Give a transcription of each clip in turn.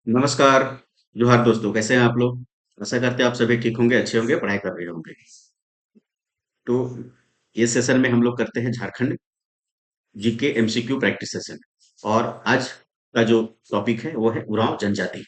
नमस्कार। जोहार दोस्तों, कैसे हैं आप लोग? आशा करते हैं आप सभी ठीक होंगे, अच्छे होंगे, पढ़ाई कर रहे होंगे। तो ये सेशन में हम लोग करते हैं Jharkhand GK MCQ practice session. और आज का जो टॉपिक है वो है उरांव जनजाति।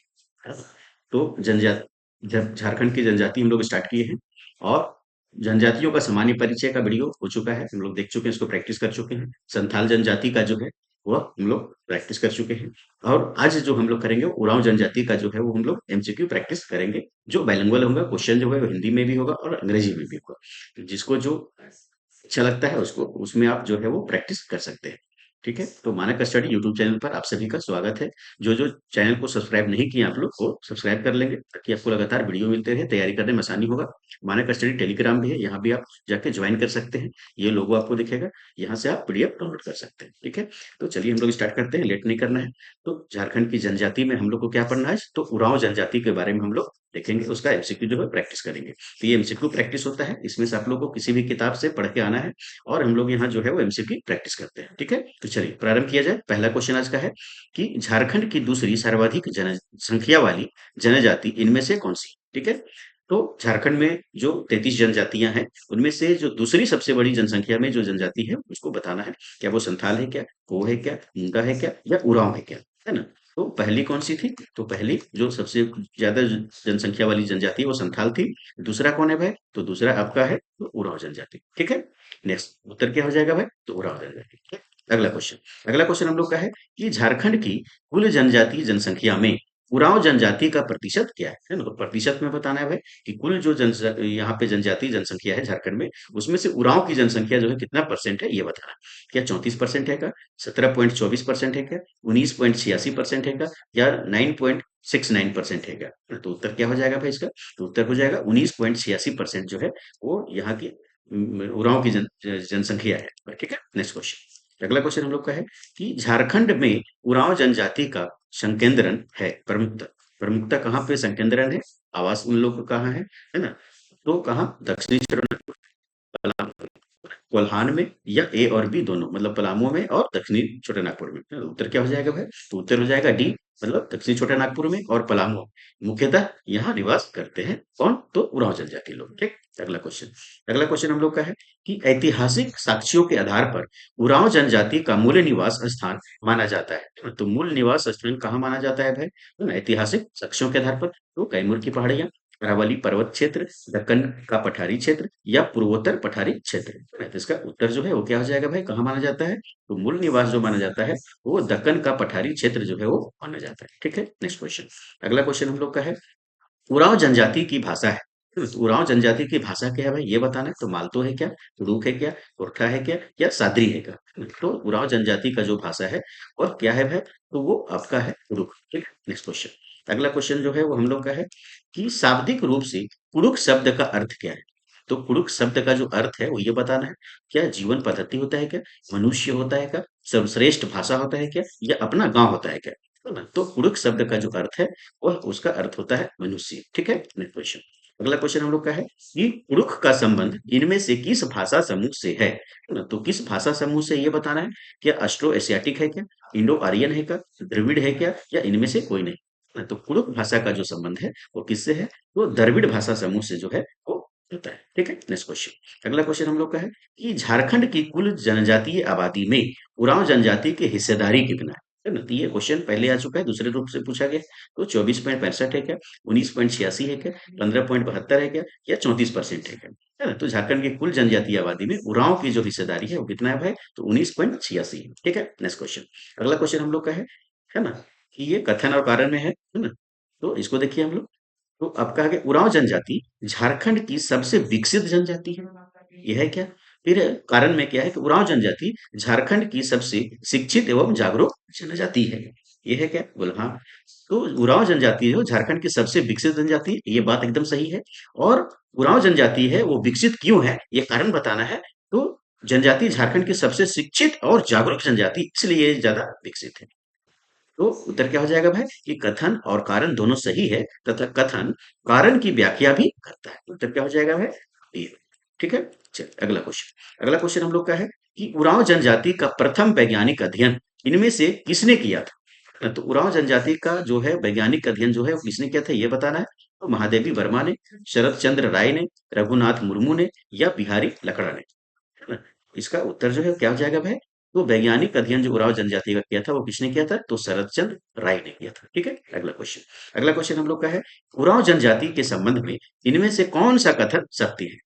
तो जनजाति झारखंड की जनजाति हम लोग स्टार्ट किए हैं। और जनजातियों का सामान्य परिचय का वीडियो हो चुका है, हम लोग देख चुके हैं, इसको प्रैक्टिस कर चुके हैं। संथाल जनजाति का जो है वह हम लोग प्रैक्टिस कर चुके हैं। और आज जो हम लोग करेंगे उरांव जनजाति का जो है वो हम लोग एमसीक्यू प्रैक्टिस करेंगे। जो बाइलिंगुअल होगा, क्वेश्चन जो है वो हिंदी में भी होगा और अंग्रेजी में भी होगा। जिसको जो अच्छा लगता है उसको उसमें आप जो है वो प्रैक्टिस कर सकते हैं। ठीक है, तो मानक स्टडी यूट्यूब चैनल पर आप सभी का स्वागत है। जो जो चैनल को सब्सक्राइब नहीं किए आप लोग वो सब्सक्राइब कर लेंगे ताकि आपको लगातार वीडियो मिलते रहे, तैयारी करने में आसानी होगा। मानक स्टडी टेलीग्राम भी है, यहाँ भी आप जाके ज्वाइन कर सकते हैं। ये लोगो आपको दिखेगा, यहाँ से आप पीडीएफ डाउनलोड कर सकते हैं। ठीक है, तो चलिए हम लोग स्टार्ट करते हैं, लेट नहीं करना है। तो झारखंड की जनजाति में हम लोग को क्या पढ़ना है, तो उरांव जनजाति के बारे में हम लोग देखेंगे, उसका एमसीक्यू जो है प्रैक्टिस करेंगे। तो ये एमसीक्यू प्रैक्टिस होता है, इसमें से आप लोग को किसी भी किताब से पढ़ के आना है और हम लोग यहाँ जो है वो एमसीक्यू प्रैक्टिस करते हैं। ठीक है, तो चलिए प्रारंभ किया जाए। पहला क्वेश्चन आज का है कि झारखंड की दूसरी सर्वाधिक जनसंख्या वाली जनजाति इनमें से कौन सी? ठीक है, तो झारखंड में जो 33 जनजातियां हैं उनमें से जो दूसरी सबसे बड़ी जनसंख्या में जो जनजाति है उसको बताना है। क्या वो संथाल है, क्या वो है, क्या मुंडा है, क्या या उरांव है, क्या है ना? तो पहली कौन सी थी? तो पहली जो सबसे ज्यादा जनसंख्या वाली जनजाति है वो संथाल थी। दूसरा कौन है भाई? तो दूसरा आपका है तो उरांव जनजाति। ठीक है, नेक्स्ट उत्तर क्या हो जाएगा भाई? तो उरांव जनजाति। ठीक है? अगला क्वेश्चन हम लोग का है कि झारखंड की कुल जनजाति जनसंख्या में उरांव जनजाति का प्रतिशत क्या है ना? तो प्रतिशत में बताना है भाई कि कुल जो जन यहाँ पे जनजाति जनसंख्या है झारखंड में, उसमें से उरांव की जनसंख्या जो है कितना परसेंट है ये बताना है। क्या 34% है, क्या 17.24% है, क्या 19.86% है, क्या या 9.69% है, क्या? तो उत्तर क्या हो जाएगा भाई इसका? तो उत्तर हो जाएगा 19.86% जो है वो यहाँ की उरांव की जनसंख्या है। ठीक है, नेक्स्ट क्वेश्चन। अगला क्वेश्चन हम लोग का है कि झारखंड में उरांव जनजाति का संकेंद्रण है, प्रमुखता। प्रमुखता कहाँ पे संकेंद्रण है? आवास उन लोग का कहाँ है ना? तो कहाँ? दक्षिणी पलामू, कोल्हान में, या ए और बी दोनों, मतलब पलामू में और दक्षिणी छोटानागपुर में। तो उत्तर क्या हो जाएगा भाई? तो उत्तर हो जाएगा डी, मतलब दक्षिणी छोटानागपुर में और पलामू में। मुख्यतः यहाँ निवास करते हैं कौन? तो उरांव जनजाति लोग। ठीक, अगला क्वेश्चन हम लोग का है कि ऐतिहासिक साक्ष्यों के आधार पर उरांव जनजाति का मूल निवास स्थान माना जाता है। तो मूल निवास स्थान कहाँ माना जाता है भाई? तो ऐतिहासिक साक्ष्यों के आधार पर तो कैमूर की पहाड़ियां, अरावली पर्वत क्षेत्र, दक्कन का पठारी क्षेत्र या पूर्वोत्तर पठारी क्षेत्र। तो इसका उत्तर जो है वो क्या हो जाएगा भाई? कहाँ माना जाता है? तो मूल निवास जो माना जाता है वो दक्कन का पठारी क्षेत्र जो है वो माना जाता है। ठीक है, नेक्स्ट क्वेश्चन। अगला क्वेश्चन हम लोग का है उरांव जनजाति की भाषा है। तो उरांव जनजाति की भाषा क्या है भाई ये बताना है। तो मालतो है, क्या तुड़ुक है, क्या कोरठा है, क्या या सादरी है, क्या? तो उरांव जनजाति का जो भाषा है और क्या है भाई? तो वो आपका है कुड़ुक। ठीक, नेक्स्ट क्वेश्चन। अगला क्वेश्चन जो है वो हम लोग का है कि शाब्दिक रूप से कुड़ुक शब्द का अर्थ क्या है? तो कुड़ुक शब्द का जो अर्थ है वो ये बताना है। क्या जीवन पद्धति होता है, क्या मनुष्य होता है, क्या सर्वश्रेष्ठ भाषा होता है, क्या या अपना गांव होता है, क्या? है ना? तो कुड़ुक शब्द का जो अर्थ है वह उसका अर्थ होता है मनुष्य। ठीक है, नेक्स्ट क्वेश्चन। अगला क्वेश्चन हम लोग का है कि कुड़ुख का संबंध इनमें से किस भाषा समूह से है ना? तो किस भाषा समूह से ये बताना है। क्या अस्ट्रो एशियाटिक है, क्या इंडो आर्यन है, क्या द्रविड़ है, क्या या इनमें से कोई नहीं? ना, तो कुड़ुक भाषा का जो संबंध है वो किससे है? वो द्रविड़ भाषा समूह से जो है वो होता है। ठीक है, नेक्स्ट क्वेश्चन। अगला क्वेश्चन हम लोग का है कि झारखंड की कुल जनजातीय आबादी में उरांव जनजाति की हिस्सेदारी कितना है ना? तो ये क्वेश्चन पहले आ चुका है, दूसरे रूप से पूछा गया। तो 24.65 है, क्या 19.86 है, क्या 15.72 है, क्या या 34% है ना? तो झारखंड की कुल जनजातीय आबादी में उरांव की जो हिस्सेदारी है वो कितना है भाई? तो 19.86 है। ठीक है, नेक्स्ट क्वेश्चन। अगला क्वेश्चन हम लोग का है ना, कि ये कथन और कारण में है ना? तो इसको देखिए हम लोग। तो अब कहा गया उरांव जनजाति झारखंड की सबसे विकसित जनजाति है। यह है क्या? फिर कारण में क्या है कि उरांव जनजाति झारखंड की सबसे शिक्षित एवं जागरूक जनजाति है। ये है क्या? बोला हाँ। तो उरांव जनजाति जो झारखंड की सबसे विकसित जनजाति है, ये बात एकदम सही है। और उरांव जनजाति है वो विकसित क्यों है ये कारण बताना है। तो जनजाति झारखंड की सबसे शिक्षित और जागरूक जनजाति इसलिए ये ज्यादा विकसित है। तो उत्तर क्या हो जाएगा भाई कि कथन और कारण दोनों सही है तथा कथन कारण की व्याख्या भी करता है। उत्तर क्या हो जाएगा भाई? ये। ठीक है, चल अगला क्वेश्चन हम लोग का है कि उरांव जनजाति का प्रथम वैज्ञानिक अध्ययन इनमें से किसने किया था? तो उरांव जनजाति का जो है वैज्ञानिक अध्ययन जो है वो किसने किया था ये बताना है। तो महादेवी वर्मा ने, शरत चंद्र राय ने, रघुनाथ मुर्मू ने या बिहारी लकड़ा ने, है ना? इसका उत्तर जो है क्या हो जाएगा भाई? तो वैज्ञानिक अध्ययन जो उरांव जनजाति का किया था वो किसने किया था? तो शरत चंद्र राय ने किया था। ठीक है, अगला क्वेश्चन हम लोग का है, उरांव जनजाति के संबंध में इनमें से कौन सा कथन सत्य है?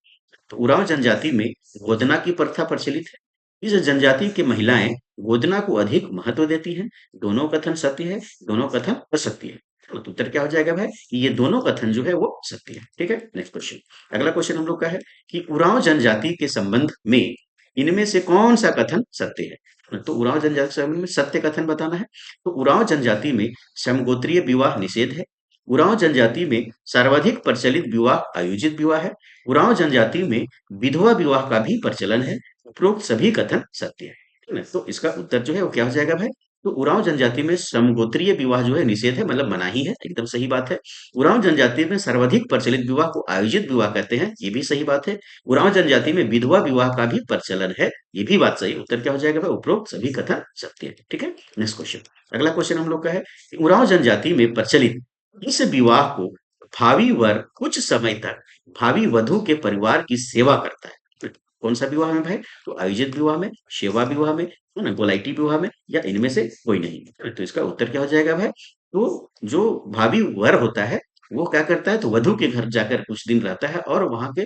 तो उरांव जनजाति में गोदना की प्रथा प्रचलित है। इस जनजाति की महिलाएं गोदना को अधिक महत्व देती हैं। दोनों कथन सत्य है, दोनों कथन असत्य है। तो उत्तर क्या हो जाएगा भाई? ये दोनों कथन जो है वो सत्य है। ठीक है, नेक्स्ट क्वेश्चन। अगला क्वेश्चन हम लोग का है कि उरांव जनजाति के संबंध में इनमें से कौन सा कथन सत्य है? तो उरांव जनजाति के संबंध में सत्य कथन बताना है। तो उरांव जनजाति में समगोत्रीय विवाह निषेध है। उरांव जनजाति में सर्वाधिक प्रचलित विवाह आयोजित विवाह है। उरांव जनजाति में विधवा विवाह का भी प्रचलन है। उपरोक्त सभी कथन सत्य है। ठीक है? तो इसका उत्तर जो है वो क्या हो जाएगा भाई? तो उरांव जनजाति में समगोत्रीय विवाह जो है निषेध है, मतलब मनाही है, एकदम सही बात है। उरांव जनजाति में सर्वाधिक प्रचलित विवाह को आयोजित विवाह कहते हैं, ये भी सही बात है। उरांव जनजाति में विधवा विवाह का भी प्रचलन है, ये भी बात सही। उत्तर क्या हो जाएगा भाई? उपरोक्त सभी कथन सत्य है। ठीक है, नेक्स्ट क्वेश्चन। अगला क्वेश्चन हम लोग का है कि उरांव जनजाति में प्रचलित इस विवाह को भावी वर कुछ समय तक भावी वधु के परिवार की सेवा करता है। कौन सा विवाह में भाई? तो आयोजित विवाह में, सेवा विवाह में, है ना, गोलाइटी विवाह में, या इनमें से कोई नहीं। तो इसका उत्तर क्या हो जाएगा भाई? तो जो भावी वर होता है वो क्या करता है? तो वधु के घर जाकर कुछ दिन रहता है और वहां के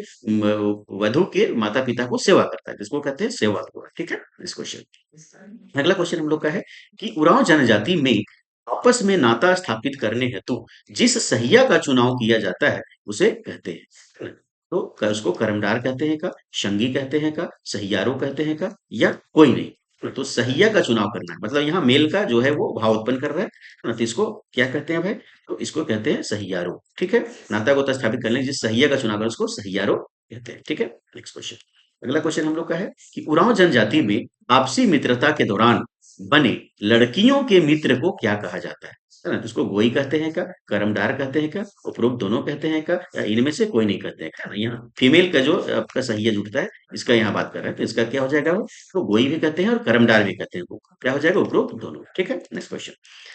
वधु के माता पिता को सेवा करता है, जिसको कहते हैं सेवा विवाह। ठीक है, इस क्वेश्चन। अगला क्वेश्चन हम लोग का है कि उरांव जनजाति में आपस में नाता स्थापित करने हेतु जिस सहिया का चुनाव किया जाता है उसे कहते हैं, है ना? तो उसको कर्मधार कहते हैं का, संगी कहते हैं का, सहियारो कहते हैं का, या कोई नहीं। तो सहिया का चुनाव करना है, मतलब यहाँ मेल का जो है वो भाव उत्पन्न कर रहा है ना, तो इसको क्या कहते हैं भाई? तो इसको कहते हैं सहियारो। ठीक है, नाता को स्थापित करने जिस सहिया का चुनाव कर उसको सहियारो कहते हैं। ठीक है, नेक्स्ट क्वेश्चन। अगला क्वेश्चन हम लोग का है कि उरांव जनजाति में आपसी मित्रता के दौरान बने लड़कियों के मित्र को क्या कहा जाता है ना? तो उसको गोई कहते हैं का, कर्मधार कहते हैं का, उपरोक्त दोनों कहते हैं का, या इनमें से कोई नहीं कहते हैं का? यहाँ फीमेल का जो आपका सहिया जुटता है इसका यहाँ बात कर रहे हैं, तो इसका क्या हो जाएगा? तो गोई भी कहते हैं और कर्मधार भी कहते हैं, वो क्या हो जाएगा? उपरोक्त दोनों। ठीक है, नेक्स्ट क्वेश्चन।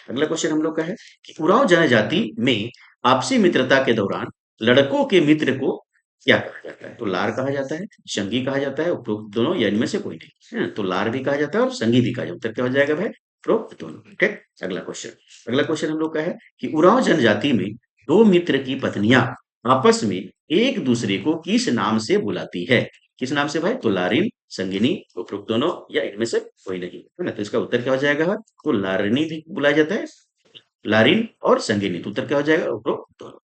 अगला क्वेश्चन हम लोग का है कि उरांव जनजाति में आपसी मित्रता के दौरान लड़कों के मित्र को क्या कहा जाता है? तो लार कहा जाता है, संगी कहा जाता है, उपरोक्त दोनों, या इनमें से कोई नहीं, है ना? तो लार भी कहा जाता है और संगी भी कहा जाता है। उत्तर क्या हो जाएगा भाई? उपरोक्त दोनों। ठीक, अगला क्वेश्चन। अगला क्वेश्चन हम लोग का है कि उरांव जनजाति में दो मित्र की पत्नियां आपस में एक दूसरे को किस नाम से बुलाती है? किस नाम से भाई? तो लारिन, संगिनी, उपरोक्त दोनों, या इनमें से कोई नहीं, है ना? तो इसका उत्तर क्या हो जाएगा भाई? तो लारिनी भी बुलाया जाता है, लारिन और संगिनी। तो उत्तर क्या हो जाएगा? उपरोक्त दोनों।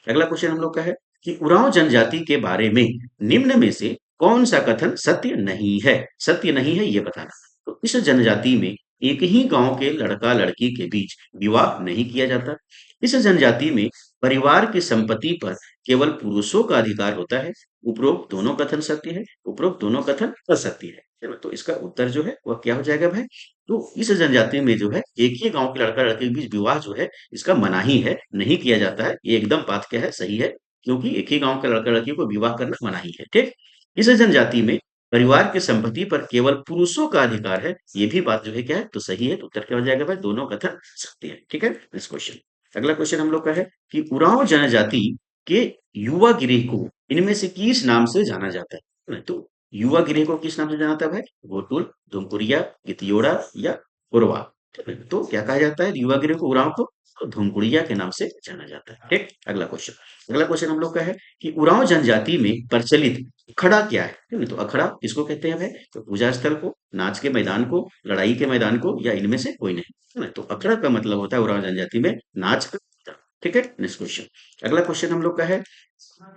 अगला क्वेश्चन हम लोग का है कि उरांव जनजाति के बारे में निम्न में से कौन सा कथन सत्य नहीं है? सत्य नहीं है ये बताना। तो इस जनजाति में एक ही गांव के लड़का लड़की के बीच विवाह नहीं किया जाता। इस जनजाति में परिवार की संपत्ति पर केवल पुरुषों का अधिकार होता है। उपरोक्त दोनों कथन सत्य है, उपरोक्त दोनों कथन असत्य है ना? तो इसका उत्तर जो है वह क्या हो जाएगा भाई? तो इस जनजाति में जो है एक ही गांव के लड़का लड़की के बीच विवाह जो है इसका मनाही है, नहीं किया जाता है। ये एकदम बात क्या है? सही है, क्योंकि एक ही गांव के लड़का लड़की को विवाह करना मनाही है। ठीक, इस जनजाति में परिवार की संपत्ति पर केवल पुरुषों का अधिकार है, ये भी बात जो है क्या है? तो सही है। तो उत्तर क्या हो जाएगा भाई? दोनों कथन सत्य है। ठीक है, नेक्स्ट क्वेश्चन। अगला क्वेश्चन हम लोग का है कि उरांव जनजाति के युवा गिरोह को इनमें से किस नाम से जाना जाता है? तो युवा गिरोह को किस नाम से जाना जाता है भाई? गोटुल, धुमकुरिया, गितियोड़ा, या कोरवा। ठीक है, तो क्या कहा जाता है युवा गिरोह को, उरांव को? तो धुमकुड़िया के नाम से जाना जाता है। ठीक, अगला क्वेश्चन। अगला क्वेश्चन हम लोग का है कि उरांव जनजाति में प्रचलित अखड़ा क्या है? ठीक है, तो अखड़ा किसको कहते हैं भाई? तो पूजा स्थल को, नाच के मैदान को, लड़ाई के मैदान को, या इनमें से कोई नहीं, है ना? तो अखड़ा का मतलब होता है उरांव जनजाति में नाच का मैदान। ठीक है, नेक्स्ट क्वेश्चन। अगला क्वेश्चन हम लोग का है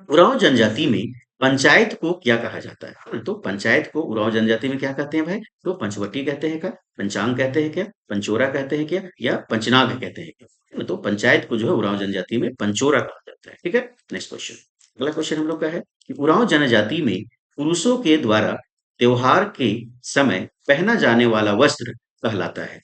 उरांव जनजाति में पंचायत को क्या कहा जाता है? तो पंचायत को उरांव जनजाति में क्या कहते हैं भाई? तो पंचवटी कहते हैं क्या, पंचांग कहते हैं क्या, पंचोरा कहते हैं क्या, या पंचनाग कहते हैं क्या? है ना? तो पंचायत को जो है उरांव जनजाति में पंचोरा कहा जाता है। ठीक है, नेक्स्ट क्वेश्चन। अगला क्वेश्चन हम लोग का है कि उरांव जनजाति में पुरुषों के द्वारा त्योहार के समय पहना जाने वाला वस्त्र कहलाता है।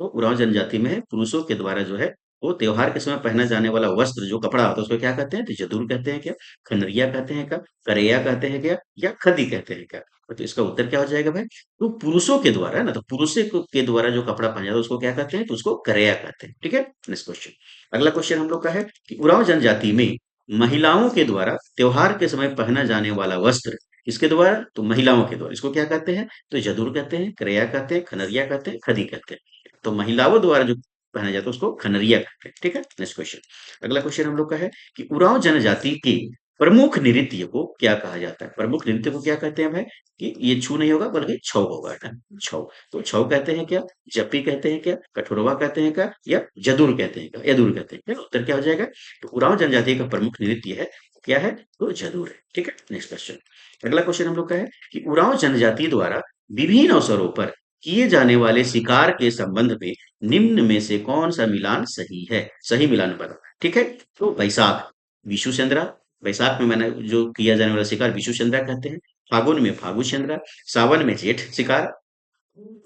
तो उरांव जनजाति में पुरुषों के द्वारा जो है वो त्योहार के समय पहना जाने वाला वस्त्र जो कपड़ा होता है उसको क्या कहते हैं? तो जदूर कहते हैं क्या? खनरिया कहते हैं क्या? करैया कहते हैं क्या? या खदी कहते हैं क्या? तो इसका उत्तर क्या हो जाएगा भाई? तो पुरुषों के द्वारा है ना, तो पुरुषों के द्वारा जो कपड़ा पहना जाता है उसको क्या कहते हैं? तो उसको करैया कहते हैं। ठीक है, नेक्स्ट क्वेश्चन। अगला क्वेश्चन हम लोग का है कि उरांव जनजाति में महिलाओं के द्वारा त्योहार के समय पहना जाने वाला वस्त्र किसके द्वारा? तो महिलाओं के द्वारा। इसको क्या कहते हैं? तो जदूर कहते हैं, करैया कहते हैं, खनरिया कहते हैं, खदी कहते हैं। तो महिलाओं द्वारा जो पहना जाता है उसको खनरिया कहते हैं। ठीक है, नेक्स्ट क्वेश्चन। अगला क्वेश्चन हम लोग का है कि उरांव जनजाति के प्रमुख नृत्य को क्या कहा जाता है? प्रमुख नृत्य को क्या कहते हैं भाई? कि ये छू नहीं होगा बल्कि छौ होगा ना, छौ। तो छौ कहते हैं क्या? जप्पी कहते हैं क्या? कठोरवा कहते हैं क्या? या जदुर कहते हैं क्या? यदुर कहते हैं क्या? उत्तर क्या हो जाएगा? तो उरांव जनजाति का प्रमुख नृत्य है, क्या है? तो जदुर है। ठीक है, नेक्स्ट क्वेश्चन। अगला क्वेश्चन हम लोग का है कि उरांव जनजाति द्वारा विभिन्न अवसरों पर किए जाने वाले शिकार के संबंध में निम्न में से कौन सा मिलान सही है? सही मिलान बताओ। ठीक है, तो बैसाख विषु चंद्रा, बैसाख में मैंने जो किया जाने वाला शिकार विषु चंद्रा कहते हैं। फागुन में फागु चंद्रा, सावन में जेठ शिकार।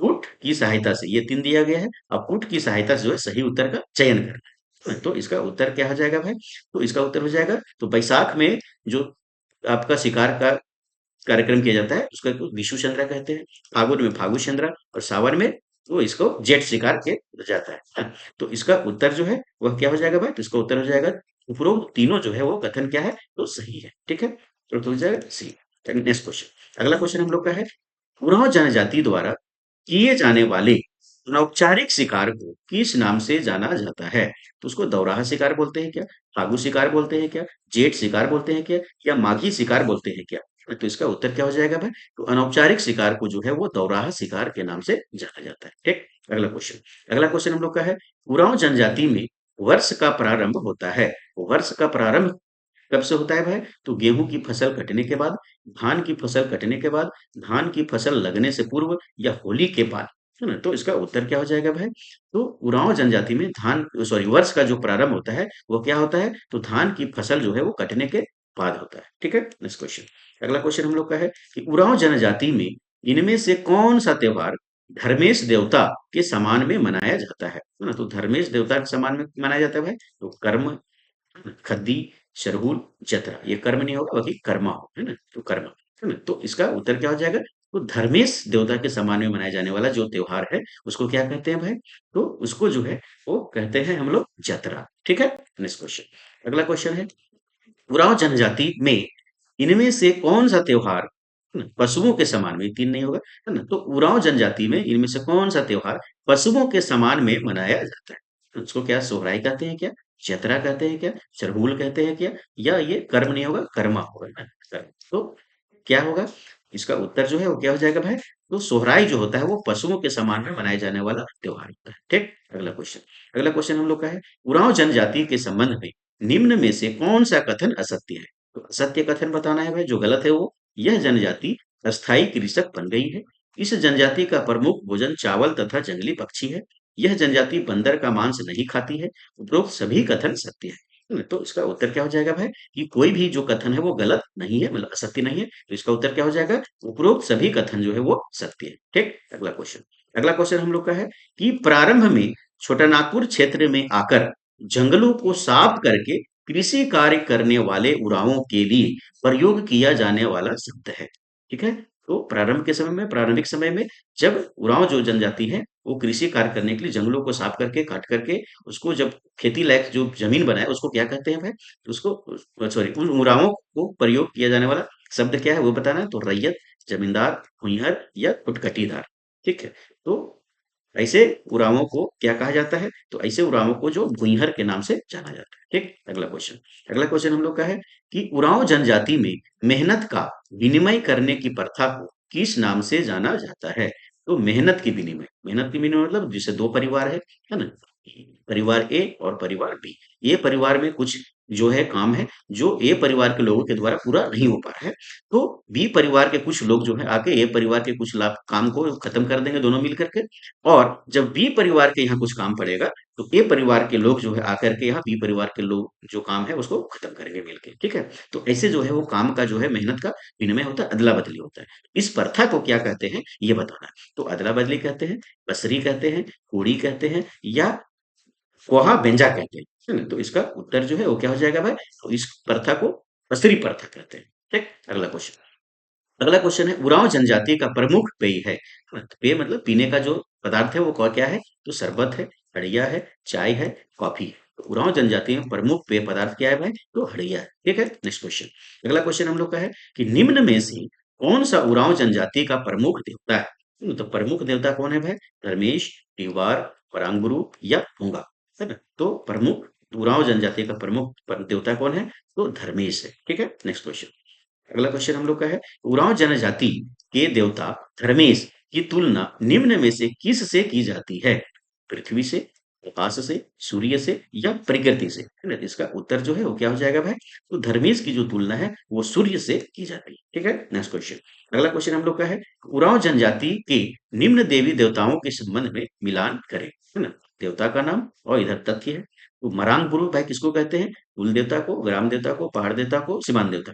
पुट की सहायता से ये तीन दिया गया है। अब पुट की सहायता से जो है सही उत्तर का चयन करना है। तो इसका उत्तर क्या हो जाएगा भाई? तो इसका उत्तर हो जाएगा तो बैसाख में जो आपका शिकार का कार्यक्रम किया जाता है उसका तो विषु चंद्रा कहते हैं। फागुन में फागु चंद्रा और सावन में वो इसको जेठ शिकार के जाता है। हाँ, तो इसका उत्तर जो है वह क्या हो जाएगा भाई? तो इसका उत्तर हो जाएगा उपरोक्त तीनों जो है वो कथन क्या है? तो सही है। ठीक है, तो हो जाएगा सी। Next question. अगला क्वेश्चन हम लोग का है उरांव जनजाति द्वारा किए जाने वाले अनौपचारिक शिकार को किस नाम से जाना जाता है? तो उसको दौराहा शिकार बोलते हैं क्या? फागु शिकार बोलते हैं क्या? जेठ शिकार बोलते हैं क्या? या माघी शिकार बोलते हैं क्या? तो इसका उत्तर क्या हो जाएगा भाई? तो अनौपचारिक शिकार को जो है वो दौराहा शिकार के नाम से जाना जाता है। ठीक, अगला क्वेश्चन। अगला क्वेश्चन हम लोग का है उरांव जनजाति में वर्ष का प्रारंभ होता है। वर्ष का प्रारंभ कब से होता है भाई? तो गेहूं की फसल कटने के बाद, धान की फसल कटने के बाद, धान की फसल लगने से पूर्व या होली के बाद, है ना? तो इसका उत्तर क्या हो जाएगा भाई? तो उरांव जनजाति में धान सॉरी वर्ष का जो प्रारंभ होता है वो क्या होता है? तो धान की फसल जो है वो कटने के बाद होता है। ठीक है, नेक्स्ट क्वेश्चन। अगला क्वेश्चन हम लोग का है कि उरांव जनजाति में इनमें से कौन सा त्योहार धर्मेश देवता के समान में मनाया जाता है ना? तो धर्मेश देवता के समान में मनाया जाता है भाई। तो कर्म, खद्दी, शरहुल, जतरा। ये कर्म नहीं होगा बल्कि कर्मा हो, है ना? तो कर्मा, है ना? तो इसका उत्तर क्या हो जाएगा? तो धर्मेश देवता के सम्मान में मनाया जाने वाला जो त्योहार है उसको क्या कहते हैं भाई? तो उसको जो है वो कहते हैं हम लोग जतरा। ठीक है, नेक्स्ट क्वेश्चन। अगला क्वेश्चन है उरांव जनजाति में इनमें से कौन सा त्योहार है ना, पशुओं के समान में, तीन नहीं होगा, है ना? तो उरांव जनजाति में इनमें से कौन सा त्योहार पशुओं के समान में मनाया जाता है? तो उसको क्या सोहराई कहते हैं क्या? चैतरा कहते हैं क्या? चरहूल कहते हैं क्या? या ये कर्म नहीं होगा, कर्मा होगा ना? कर्म। तो क्या होगा? इसका उत्तर जो है वो क्या हो जाएगा भाई? तो सोहराई जो होता है वो पशुओं के समान में मनाए जाने वाला त्योहार होता है। ठीक, अगला क्वेश्चन। अगला क्वेश्चन हम लोग का है उरांव जनजाति के संबंध में निम्न में से कौन सा कथन असत्य है? तो असत्य कथन बताना है भाई, जो गलत है वो। यह जनजाति अस्थाई कृषक बन गई है। इस जनजाति का प्रमुख भोजन चावल तथा जंगली पक्षी है। यह जनजाति बंदर का मांस नहीं खाती है। उपरोक्त सभी कथन सत्य है। तो इसका उत्तर क्या हो जाएगा भाई? कि कोई भी जो कथन है वो गलत नहीं है, मतलब असत्य नहीं है। तो इसका उत्तर क्या हो जाएगा? उपरोक्त सभी कथन जो है वो सत्य है। ठीक, अगला क्वेश्चन। अगला क्वेश्चन हम लोग का है कि प्रारंभ में छोटानागपुर क्षेत्र में आकर जंगलों को साफ करके कृषि कार्य करने वाले उरावों के लिए प्रयोग किया जाने वाला शब्द है। ठीक है, तो प्रारंभ के समय में, प्रारंभिक समय में जब उरांव जो जनजाति है वो कृषि कार्य करने के लिए जंगलों को साफ करके काट करके उसको जब खेती लायक जो जमीन बनाए उसको क्या कहते हैं भाई? तो उसको सॉरी उन उरावों को प्रयोग किया जाने वाला शब्द क्या है वो बताना है। तो रैयत, जमींदार, भुइंहर या कुटकटीदार। ठीक है, तो ऐसे उरावों को क्या कहा जाता है? तो ऐसे उरावों को जो भुइंहर के नाम से जाना जाता है। ठीक, अगला क्वेश्चन। अगला क्वेश्चन हम लोग का है कि उरांव जनजाति में मेहनत का विनिमय करने की प्रथा को किस नाम से जाना जाता है? तो मेहनत की विनिमय मतलब जैसे दो परिवार है ना? परिवार ए और परिवार बी। ए परिवार में कुछ जो है काम है जो ए परिवार के लोगों के द्वारा पूरा नहीं हो पा रहा है, तो बी परिवार के कुछ लोग जो है आके ए परिवार के कुछ लाभ काम को खत्म कर देंगे दोनों मिल करके। और जब बी परिवार के यहाँ कुछ काम पड़ेगा तो ए परिवार के लोग जो है आकर के यहाँ बी परिवार के लोग जो काम है उसको खत्म करेंगे मिलके। ठीक है, तो ऐसे जो है वो काम का जो है मेहनत का विनिमय होता है, अदला बदली होता है। इस प्रथा को क्या कहते हैं ये बताना है। तो अदला बदली कहते हैं, बसरी कहते हैं, कोड़ी कहते हैं, या कोहा बेंजा कहते हैं, है ना? तो इसका उत्तर जो है वो क्या हो जाएगा भाई? तो इस प्रथा को पसरी प्रथा कहते हैं। ठीक, अगला क्वेश्चन। अगला क्वेश्चन है, उरांव जनजाति का प्रमुख पेय है। तो पेय मतलब पीने का जो पदार्थ है वो क्या है? तो शरबत है, हड़िया है, चाय है, कॉफी है। तो उरांव जनजाति में प्रमुख पेय पदार्थ क्या है भाई? तो हड़िया है। ठीक है, नेक्स्ट क्वेश्चन। अगला क्वेश्चन हम लोग का है कि निम्न में से कौन सा उरांव जनजाति का प्रमुख देवता है? तो प्रमुख देवता कौन है भाई? धर्मेश, तिवार, परांगुरु या भूंगा, है ना? तो प्रमुख उरांव जनजाति का प्रमुख देवता कौन है? तो धर्मेश है। ठीक है, नेक्स्ट क्वेश्चन। अगला क्वेश्चन हम लोग का है, उरांव जनजाति के देवता धर्मेश की तुलना निम्न में से किस से की जाती है? पृथ्वी से, आकाश से, सूर्य से या प्रकृति से, है ना? तो इसका उत्तर जो है वो क्या हो जाएगा भाई? तो धर्मेश की जो तुलना है वो सूर्य से की जाती है। ठीक है, नेक्स्ट क्वेश्चन। अगला क्वेश्चन हम लोग का है, उरांव जनजाति के निम्न देवी देवताओं के संबंध में मिलान करें, है ना? देवता का नाम और इधर तथ्य है। तो मरांग गुरु भाई किसको कहते हैं? कुल देवता को, ग्राम देवता को, पहाड़ देवता को, सीमांत देवता।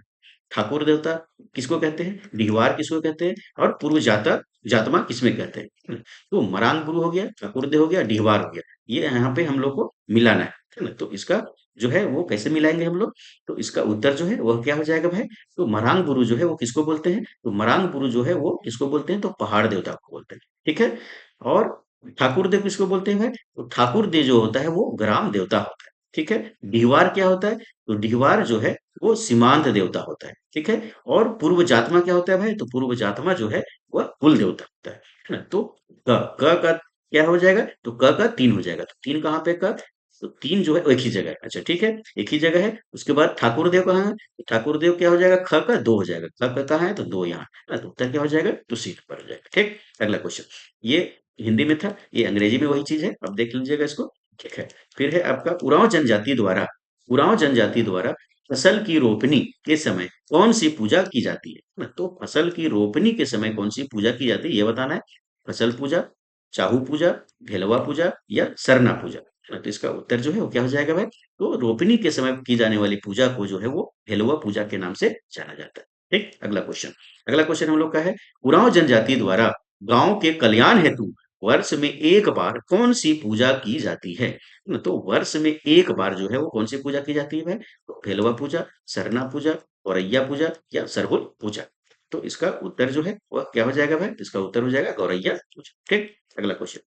ठाकुर देवता किसको कहते हैं? डिहवार किसको कहते हैं? और पूर्व जाता जातमा किसमें कहते हैं? तो मरांग गुरु हो गया, ठाकुर देव हो गया, डिहवार हो गया। ये यहाँ पे हम लोग को मिलाना है ना? तो इसका जो है वो कैसे मिलाएंगे हम लोग? तो इसका उत्तर जो है वह क्या हो जाएगा भाई? तो मरांग गुरु जो है वो किसको बोलते हैं? तो मरांग गुरु जो है वो किसको बोलते हैं? तो पहाड़ देवता को बोलते हैं। ठीक है, और ठाकुर देव किसको बोलते हैं भाई? तो ठाकुर देव जो होता है वो ग्राम देवता होता है। ठीक है, डिहवार क्या होता है? तो डिहवार जो है वो सीमांत देवता होता है। ठीक है, और पूर्व जातमा क्या होता है भाई? तो पूर्व जातमा जो है वह कुल देवता होता है ना? तो क का क्या हो जाएगा? तो क का 3 हो जाएगा। तो 3 कहाँ पे क? तो 3 जो है वो एक ही जगह है। अच्छा ठीक है, एक ही जगह है। उसके बाद ठाकुर देव कहाँ है? तो ठाकुर देव क्या हो जाएगा? ख का 2 हो जाएगा। ख का कहाँ है? तो 2 यहाँ है ना? तो उत्तर क्या हो जाएगा? तो सी पर हो जाएगा। ठीक, अगला क्वेश्चन। ये हिंदी में था, ये अंग्रेजी में वही चीज है। अब देख लीजिएगा इसको। ठीक है, फिर है आपका उरांव जनजाति द्वारा फसल की रोपनी के समय कौन सी पूजा की जाती है ना? तो फसल की रोपनी के समय कौन सी पूजा की जाती है ये बताना है। फसल पूजा, चाहू पूजा, भेलवा पूजा या सरना पूजा, है ना? तो इसका उत्तर जो है वो क्या हो जाएगा भाई? तो रोपनी के समय की जाने वाली पूजा को जो है वो भेलवा पूजा के नाम से जाना जाता है। ठीक, अगला क्वेश्चन। अगला क्वेश्चन हम लोग का है, उरांव जनजाति द्वारा गांव के कल्याण हेतु वर्ष में एक बार कौन सी पूजा की जाती है ना? तो वर्ष में एक बार जो है वो कौन सी पूजा की जाती है भाई? तो भेलवा पूजा, सरना पूजा, गौरैया पूजा या सरहुल पूजा। तो इसका उत्तर जो है वह क्या हो जाएगा भाई? इसका उत्तर हो जाएगा गौरैया पूजा। ठीक, अगला क्वेश्चन।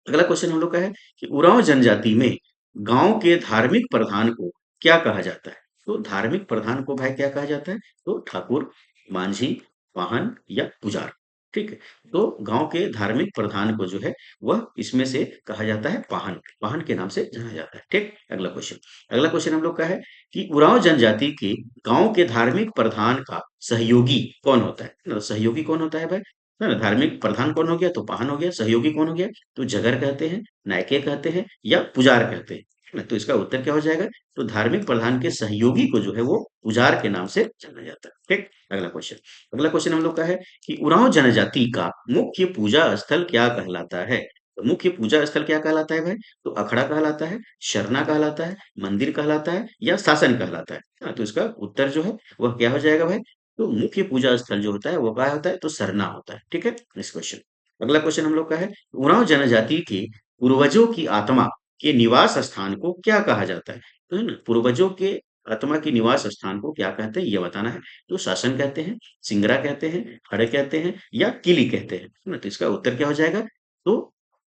अगला क्वेश्चन हम लोग का है कि उरांव जनजाति में गांव के धार्मिक प्रधान को क्या कहा जाता है? तो धार्मिक प्रधान को भाई क्या कहा जाता है? तो ठाकुर, मांझी, वाहन या पुजार। ठीक है, तो गांव के धार्मिक प्रधान को जो है वह इसमें से कहा जाता है पाहन, पाहन के नाम से जाना जाता है। ठीक, अगला क्वेश्चन। अगला क्वेश्चन हम लोग का है कि उरांव जनजाति के गांव के धार्मिक प्रधान का सहयोगी कौन होता है ना? सहयोगी कौन होता है भाई? है ना? धार्मिक प्रधान कौन हो गया? तो पाहन हो गया। सहयोगी कौन हो गया? तो जगर कहते हैं, नायके कहते हैं या पुजार कहते हैं, है ना? तो इसका उत्तर क्या हो जाएगा? तो धार्मिक प्रधान के सहयोगी को जो है वो पुजार के नाम से जाना जाता है। ठीक, अगला क्वेश्चन। अगला क्वेश्चन हम लोग का है कि उरांव जनजाति का मुख्य पूजा स्थल क्या कहलाता है? तो मुख्य पूजा स्थल क्या कहलाता है भाई? तो अखड़ा कहलाता है, शरना कहलाता है, मंदिर कहलाता है या शासन कहलाता है। हाँ, तो इसका उत्तर जो है वह क्या हो जाएगा भाई? तो मुख्य पूजा स्थल जो होता है वो क्या होता है? तो सरना होता है। ठीक है, नेक्स्ट क्वेश्चन। अगला क्वेश्चन हम लोग का है, उरांव जनजाति के पूर्वजों की आत्मा के निवास स्थान को क्या कहा जाता है? तो है ना, पूर्वजों के आत्मा के निवास स्थान को क्या कहते हैं ये बताना है। तो शासन कहते हैं, सिंगरा कहते हैं, हड़ कहते हैं या किली कहते हैं, है ना? तो इसका उत्तर क्या हो जाएगा? तो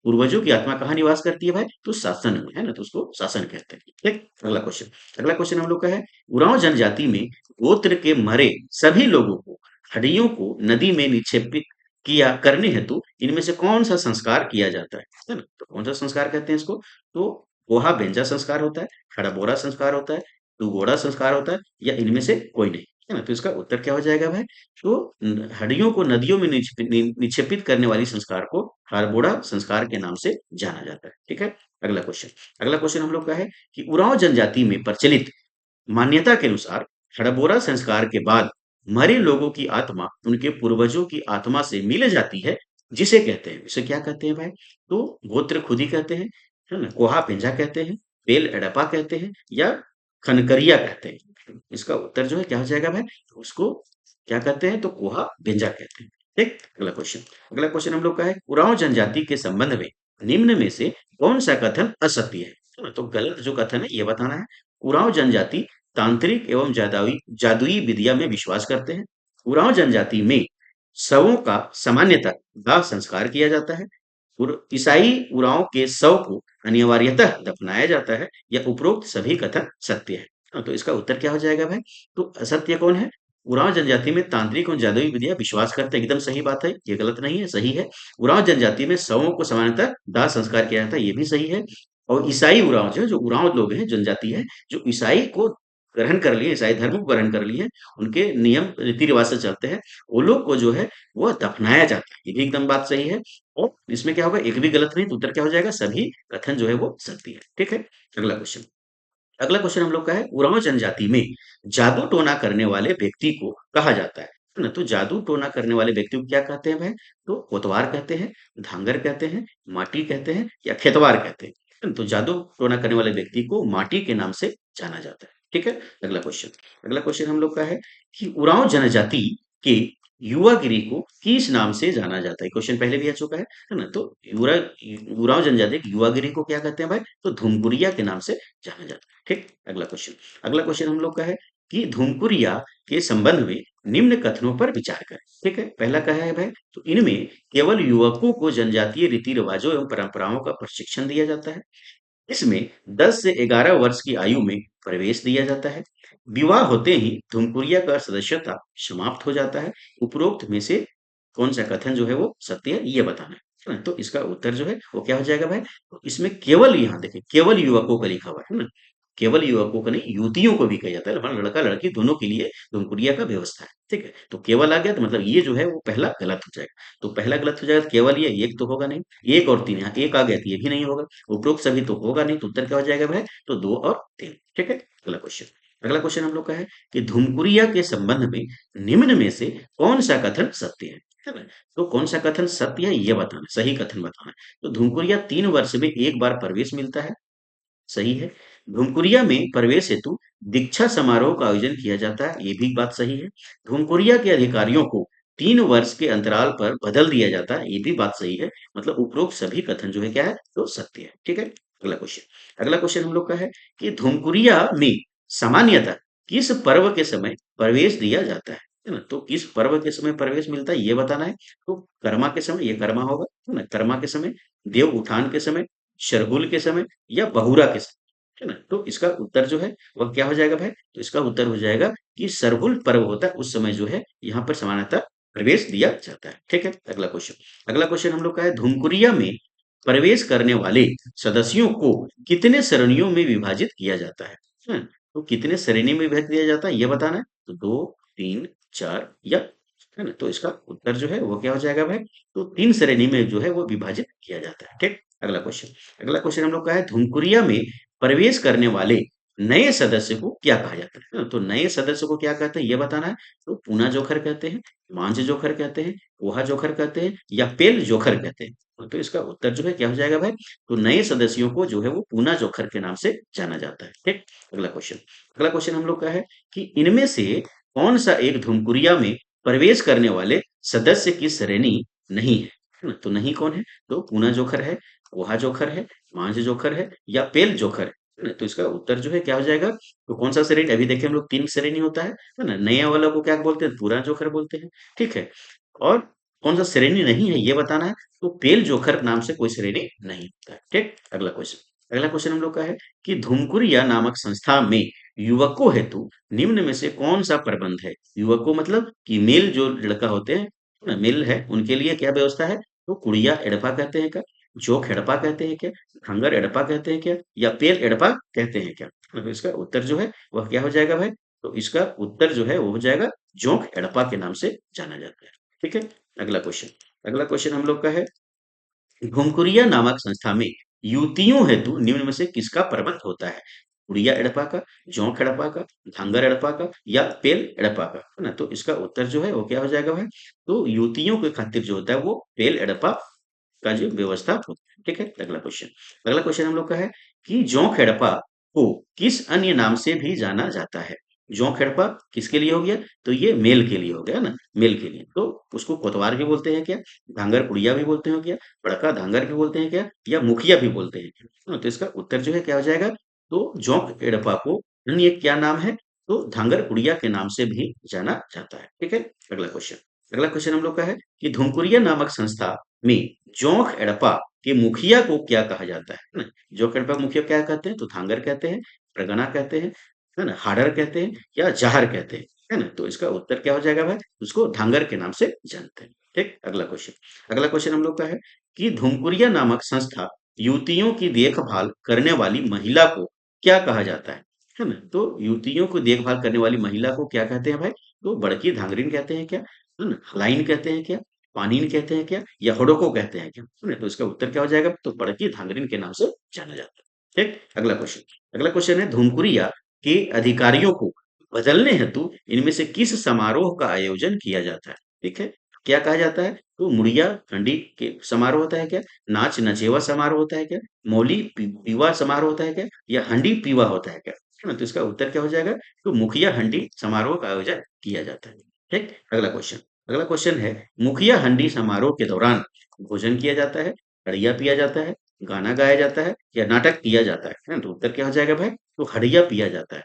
पूर्वजों की आत्मा कहाँ निवास करती है भाई? तो शासन में, है ना? तो उसको शासन कहते हैं। ठीक, अगला क्वेश्चन। अगला क्वेश्चन हम लोग का है, उरांव जनजाति में गोत्र के मरे सभी लोगों को, हड्डियों को नदी में निक्षेपित किया करने हेतु इनमें से कौन सा संस्कार किया जाता है ना? तो कौन सा संस्कार कहते हैं इसको? तो गोहा बेंजा संस्कार होता है, खड़ाबोरा संस्कार होता है, टुगोड़ा संस्कार होता है या इनमें से कोई नहीं, है ना? तो इसका उत्तर क्या हो जाएगा भाई? तो हड्डियों को नदियों में निक्षेपित करने वाली संस्कार को हाड़बोड़ा संस्कार के नाम से जाना जाता है। ठीक है, अगला क्वेश्चन। अगला क्वेश्चन हम लोग का है कि उरांव जनजाति में प्रचलित मान्यता के अनुसार हड़बोरा संस्कार के बाद मरे लोगों की आत्मा उनके पूर्वजों की आत्मा से मिल जाती है, जिसे कहते हैं, इसे क्या कहते हैं भाई? तो गोत्र खुदी कहते हैं, है ना? कोहा पेंजा कहते हैं, बेल एड़पा कहते हैं या खनकरिया कहते हैं। इसका उत्तर जो है क्या हो जाएगा भाई? उसको क्या कहते हैं? तो कोहा बेंजा कहते हैं। ठीक, अगला क्वेश्चन। अगला क्वेश्चन हम लोग का है, उरांव जनजाति के संबंध में निम्न में से कौन सा कथन असत्य है? तो गलत जो कथन है ये बताना है। उरांव जनजाति तांत्रिक एवं जादुई जादुई विद्या में विश्वास करते हैं। उरांव जनजाति में शवों का सामान्यतः दाह संस्कार किया जाता है। ईसाई उरांव के शव को अनिवार्यतः दफनाया जाता है। या उपरोक्त सभी कथन सत्य है। तो इसका उत्तर क्या हो जाएगा भाई? तो असत्य कौन है? उरांव जनजाति में तांत्रिक और जादुई विद्या विश्वास करते हैं, एकदम सही बात है, ये गलत नहीं है, सही है। उरांव जनजाति में शवों को सामान्यतः दाह संस्कार किया जाता है, ये भी सही है। और ईसाई उरांव जो उरांव लोग हैं, जनजाति है, जो ईसाई को ग्रहण कर लिए, ईसाई धर्म को ग्रहण कर लिए, उनके नियम रीति रिवाज से चलते हैं, वो लोग को जो है वो दफनाया जाता है, ये भी एकदम बात सही है। और इसमें क्या होगा, एक भी गलत नहीं, तो उत्तर क्या हो जाएगा? सभी कथन जो है वो सत्य है। ठीक है, अगला क्वेश्चन। अगला क्वेश्चन हम लोग का है, उरांव जनजाति में जादू टोना करने वाले व्यक्ति को कहा जाता है ना? तो जादू टोना करने वाले व्यक्ति को क्या कहते हैं भाई? तो कोतवार कहते हैं, धांगर कहते हैं, माटी कहते हैं, या खेतवार कहते हैं। है ना? तो जादू टोना करने वाले व्यक्ति को माटी के नाम से जाना जाता है। ठीक है, अगला क्वेश्चन। अगला क्वेश्चन हम लोग का है कि उरांव जनजाति के युवागिरी को किस नाम से जाना जाता है? क्वेश्चन पहले भी आ चुका है ना? तो युरा उरांव जनजाति की युवागिरी को क्या कहते हैं भाई? तो धुमकुरिया के नाम से जाना जाता है। ठीक, अगला क्वेश्चन। अगला क्वेश्चन हम लोग का है कि धुमकुरिया के संबंध में निम्न कथनों पर विचार करें। ठीक है, पहला क्या है भाई? तो इनमें केवल युवकों को जनजातीय रीति रिवाजों एवं परंपराओं का प्रशिक्षण दिया जाता है। इसमें 10 से 11 वर्ष की आयु में प्रवेश दिया जाता है। विवाह होते ही धुमकुरिया का सदस्यता समाप्त हो जाता है। उपरोक्त में से कौन सा कथन जो है वो सत्य है, ये बताना है ना? तो इसका उत्तर जो है वो क्या हो जाएगा भाई? तो इसमें केवल, यहाँ देखिए, केवल युवकों का लिखा हुआ है ना? केवल युवकों को नहीं, युवतियों को भी कहा जाता है, मतलब लड़का लड़की दोनों के लिए धुमकुरिया का व्यवस्था है। ठीक है, तो केवल आ गया तो मतलब ये जो है वो पहला गलत हो जाएगा। तो पहला गलत हो जाएगा, तो केवल ये एक तो होगा नहीं, एक और तीन, यहाँ एक आ गया तो ये भी नहीं होगा, उपरोक्त सभी तो होगा नहीं, तो उत्तर क्या हो जाएगा भाई? तो दो और तीन। ठीक है, अगला क्वेश्चन। अगला क्वेश्चन हम लोग का है कि धुमकुरिया के संबंध में निम्न में से कौन सा कथन सत्य है ना? तो कौन सा कथन सत्य है ये बताना है, सही कथन बताना है। तो धुमकुरिया 3 वर्ष में एक बार प्रवेश मिलता है, सही है। धुमकुरिया में प्रवेश हेतु दीक्षा समारोह का आयोजन किया जाता है, ये भी बात सही है। धुमकुरिया के अधिकारियों को 3 वर्ष के अंतराल पर बदल दिया जाता है, ये भी बात सही है। मतलब उपरोक्त सभी कथन जो है क्या है? तो सत्य है। ठीक है, अगला क्वेश्चन। अगला क्वेश्चन हम लोग का है कि धुमकुरिया में सामान्यतः किस पर्व के समय प्रवेश दिया जाता है ना? तो किस पर्व के समय प्रवेश मिलता है ये बताना है। तो कर्मा के समय, ये कर्मा होगा, है ना? कर्मा के समय, देव उठान के समय, शरहुल के समय, या बहुरा के समय, है ना? तो इसका उत्तर जो है वह क्या हो जाएगा भाई? तो इसका उत्तर हो जाएगा कि सरहुल पर्व होता है, उस समय जो है यहाँ पर सामान्यतः प्रवेश दिया जाता है। ठीक है, अगला क्वेश्चन। अगला क्वेश्चन हम लोग का है, धुमकुरिया में प्रवेश करने वाले सदस्यों को कितने श्रेणियों में विभाजित किया जाता है? तो कितने श्रेणी में विभाजित किया जाता है ये बताना है। तो 2, 3, 4 या, है ना? तो इसका उत्तर जो है वो क्या हो जाएगा भाई? तो 3 श्रेणी में जो है वो विभाजित किया जाता है। ठीक, अगला क्वेश्चन। अगला क्वेश्चन हम लोग का है, धुमकुरिया में प्रवेश करने वाले नए सदस्य को क्या कहा जाता है? तो नए सदस्य को क्या कहते हैं ये बताना है। तो पूना जोखर कहते हैं, मांझ जोखर कहते हैं, पोहा जोखर कहते हैं, या पेल जोखर कहते हैं। तो इसका उत्तर जो है क्या हो जाएगा भाई? तो नए सदस्यों को जो है वो पूना जोखर के नाम से जाना जाता है। ठीक, अगला क्वेश्चन। अगला क्वेश्चन हम लोग का है कि इनमें से कौन सा एक धुमकुरिया में प्रवेश करने वाले सदस्य की श्रेणी नहीं है ना? तो नहीं कौन है? तो पूना जोखर है, पोहा जोखर है, मांझ जोखर है, या पेल जोखर है ना? तो इसका उत्तर जो है क्या हो जाएगा? तो कौन सा श्रेणी? अभी देखिए हम लोग 3 श्रेणी होता है ना? नया वाला को क्या बोलते हैं? पूरा जोखर बोलते हैं। ठीक है, और कौन सा श्रेणी नहीं है ये बताना है। तो पेल जोखर नाम से कोई श्रेणी नहीं होता है। ठीक, अगला क्वेश्चन। अगला क्वेश्चन हम लोग का है कि धुमकुरिया नामक संस्था में युवकों हेतु निम्न में से कौन सा प्रबंध है? युवकों मतलब कि मेल जो लड़का होते हैं ना, मेल है, उनके लिए क्या व्यवस्था है? तो कुड़िया एड़पा कहते हैं क्या? जोक एड़पा कहते हैं क्या? खंगर एड़पा कहते हैं क्या? या पेल एड़पा कहते हैं क्या? तो इसका उत्तर जो है वह क्या हो जाएगा भाई? तो इसका उत्तर जो है वो हो जाएगा जोंक एड़पा के नाम से जाना जाता है। ठीक है, अगला क्वेश्चन। अगला क्वेश्चन हम लोग का है, घुमकुरिया नामक संस्था में युवतियों हेतु निम्न में से किसका प्रबंध होता है? कुड़िया एड़पा का, जोंक एड़पा का, धांगर एड़पा का, या पेल एड़पा का, है ना? तो इसका उत्तर जो है वो क्या हो जाएगा भाई? तो युवतियों के खातिर जो होता है वो पेल एड़पा का जो व्यवस्था होता है। ठीक है, अगला क्वेश्चन। अगला क्वेश्चन हम लोग का है कि जोंक एड़पा को किस अन्य नाम से भी जाना जाता है? जोंक हेड़पा किसके लिए हो गया? तो ये मेल के लिए हो गया ना, मेल के लिए। तो उसको कोतवाल भी बोलते हैं क्या? धांगर कुड़िया भी बोलते हैं क्या? बड़का धांगर भी बोलते हैं क्या? या मुखिया भी बोलते हैं क्या? तो इसका उत्तर जो है क्या हो जाएगा? तो जोंक एड़पा को अन्य क्या नाम है? तो धांगर कुड़िया के नाम से भी जाना जाता है। ठीक है, अगला क्वेश्चन। अगला क्वेश्चन हम लोग का है कि धुमकुरिया नामक संस्था में जोंक एड़पा के मुखिया को क्या कहा जाता है ना? जोंक एड़पा मुखिया क्या कहते हैं? तो धांगर कहते हैं, परगना कहते हैं, है ना, हाडर कहते हैं या जाहर कहते हैं, है ना। तो इसका उत्तर क्या हो जाएगा भाई? उसको धांगर के नाम से जानते हैं। ठीक, अगला क्वेश्चन। अगला क्वेश्चन हम लोग का है कि धुमकुरिया नामक संस्था युवतियों की देखभाल करने वाली महिला को क्या कहा जाता है ना। तो युवतियों को देखभाल करने वाली महिला को क्या कहते हैं भाई? तो बड़की धांगरीन कहते हैं क्या? है ना, हलाइन कहते हैं क्या? पानीन कहते हैं क्या? या होडोको कहते हैं क्या? है ना, तो इसका उत्तर क्या हो जाएगा? तो बड़की धांगरीन के नाम से जाना जाता है। ठीक, अगला क्वेश्चन। अगला क्वेश्चन है धुमकुरिया के अधिकारियों को बदलने हेतु इनमें से किस समारोह का आयोजन किया जाता है? ठीक है, क्या कहा जाता है? तो मुड़िया हंडी के समारोह होता है क्या? नाच नचेवा समारोह होता है क्या? मौली पीवा समारोह होता है क्या? या हंडी पीवा होता है क्या? है ना, तो इसका उत्तर क्या हो जाएगा? तो मुखिया हंडी समारोह का आयोजन किया जाता है। ठीक, अगला क्वेश्चन। अगला क्वेश्चन है मुखिया हंडी समारोह के दौरान भोजन किया जाता है, हड़िया पिया जाता है, गाना गाया जाता है या नाटक किया जाता है ना? तो उत्तर क्या हो जाएगा भाई? तो हड़िया पिया जाता है।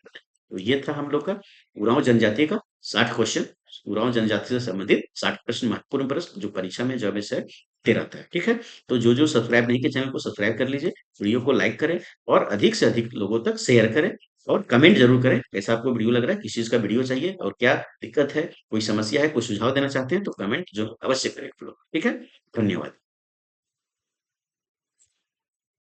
तो ये था हम लोग का उरांव जनजाति का 60 क्वेश्चन। उरांव जनजाति से संबंधित 60 प्रश्न, महत्वपूर्ण प्रश्न जो परीक्षा में जब से ते रहता है। ठीक है, तो जो जो सब्सक्राइब नहीं किए चैनल को सब्सक्राइब कर लीजिए, वीडियो को लाइक करें और अधिक से अधिक लोगों तक शेयर करें और कमेंट जरूर करें कैसा आपको वीडियो लग रहा है, किस चीज का वीडियो चाहिए और क्या दिक्कत है, कोई समस्या है, कोई सुझाव देना चाहते हैं तो कमेंट जो अवश्य करें आप लोग। ठीक है, धन्यवाद।